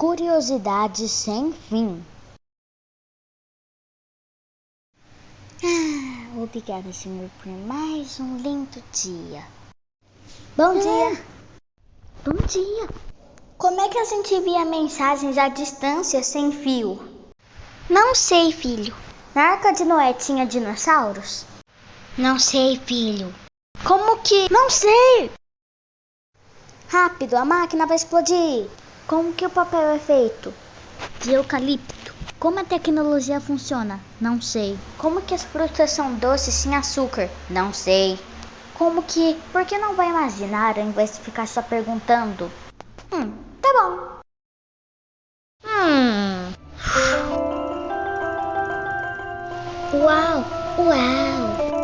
Curiosidades sem fim. Obrigada, Senhor, por mais um lindo dia. Bom dia. Bom dia. Como é que a gente envia mensagens à distância sem fio? Não sei, filho. Na Arca de Noé tinha dinossauros? Não sei, filho. Como que? Não sei! Rápido, a máquina vai explodir. Como que o papel é feito? De eucalipto. Como a tecnologia funciona? Não sei. Como que as frutas são doces sem açúcar? Não sei. Como que... Por que não vai imaginar ao invés de ficar só perguntando? Tá bom. Uau, uau.